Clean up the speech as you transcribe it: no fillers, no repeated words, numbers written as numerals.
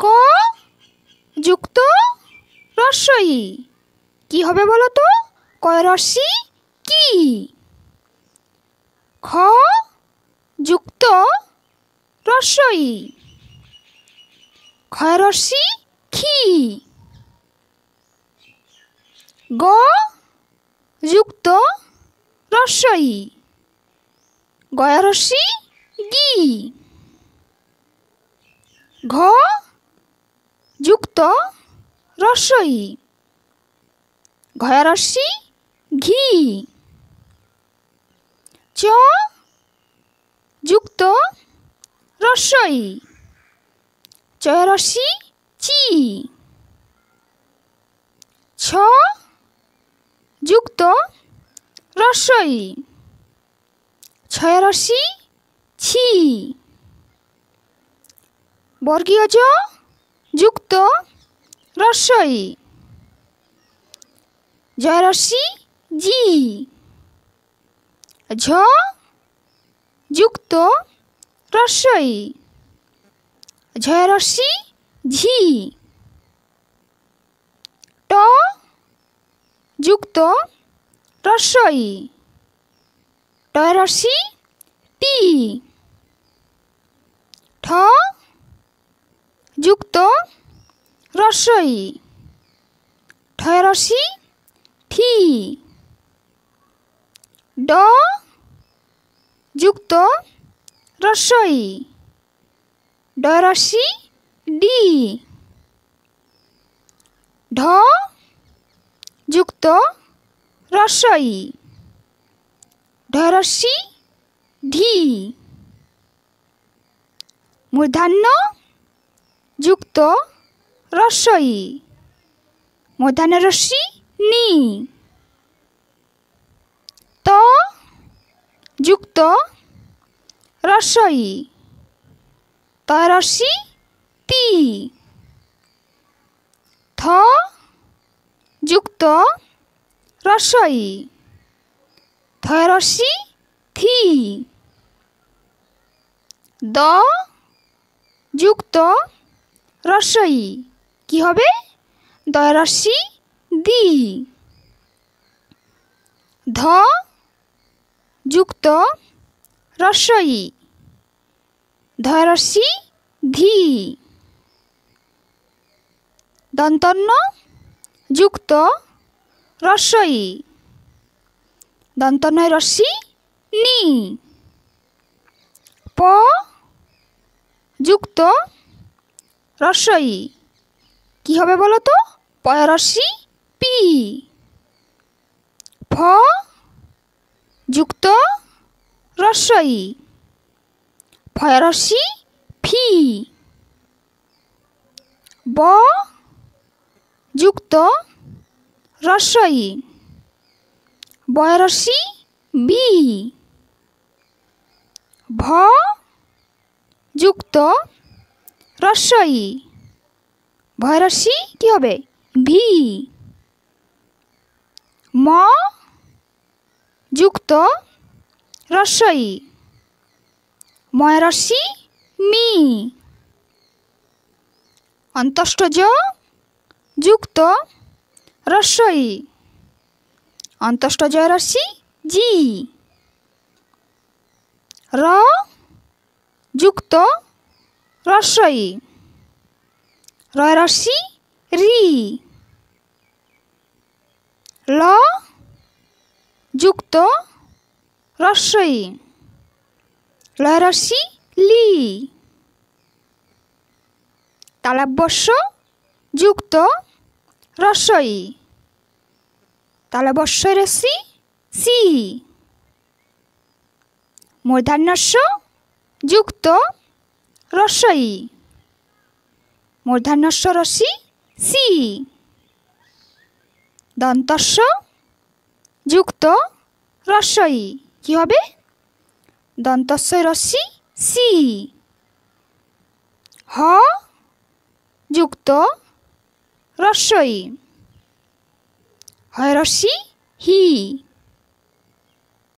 ক যুক্ত রস্বই কি হবে বলো তো? কয় রস্যি কি? খ যুক্ত রস্বই ক্ষয় রস্যি খি। গ যুক্ত রস্বই গয়া রস্যি গি। ঘ যুক্ত রস্বই ঘয়া রস্যি ঘি। চ যুক্ত রস্বই চয় রস্যি চি। ছ যুক্ত রস্বই ছয় রস্যি ছি। বর্গীয় জ যুক্ত রস্বই জয় রস্যি জি। ঝ যুক্ত রস্বই ঝয় রস্যি ঝি। ট যুক্ত রস্বই টয় রস্যি টি। ঠ যুক্ত রস্বই ঠয় রস্যি ঠি। ড যুক্ত রস্বই ডয় রস্যি ডি। ঢ যুক্ত রস্বই ঢয় রস্যি ঢি। মূর্ধন্য যুক্ত রস্বই মূর্ধন্য রস্যি নি। ত যুক্ত রস্বই তয় রস্যি তি। থ যুক্ত রস্বই থয় রস্যি থি। দ যুক্ত রস্বই কি হবে? দয় রস্যি দি। ধ যুক্ত রস্বই ধয় রস্যি ধি। দন্তন্য যুক্ত রস্বই দন্তন্বয় রস্যি নি। প যুক্ত রস্বই কি হবে বলো তো? পয় রস্যি পি। ফ যুক্ত রস্বই ফয় রস্যি ফি। ব যুক্ত রস্বই বয় রস্যি বি। ভ যুক্ত রস্বই ভয় রস্যি কি হবে? ভি। ম যুক্ত রস্বই ময় রস্যি মি। অন্তষ্টজ যুক্ত রস্বই অন্তষ্টজয় রস্যি জি। র যুক্ত রস্বই রয় রস্যি রি। ল যুক্ত রস্বই লয় রস্যি লি। তালব্যস্য যুক্ত রস্বই তালব্যস্যই রস্যি সি। মূর্ধন্যস্য যুক্ত রস্বই মূর্ধন্যস্য রস্যি সি। দন্তস্য যুক্ত রস্বই কি হবে? দন্তস্যই রস্যি সি। হ যুক্ত রস্বই হয় রস্যি হি।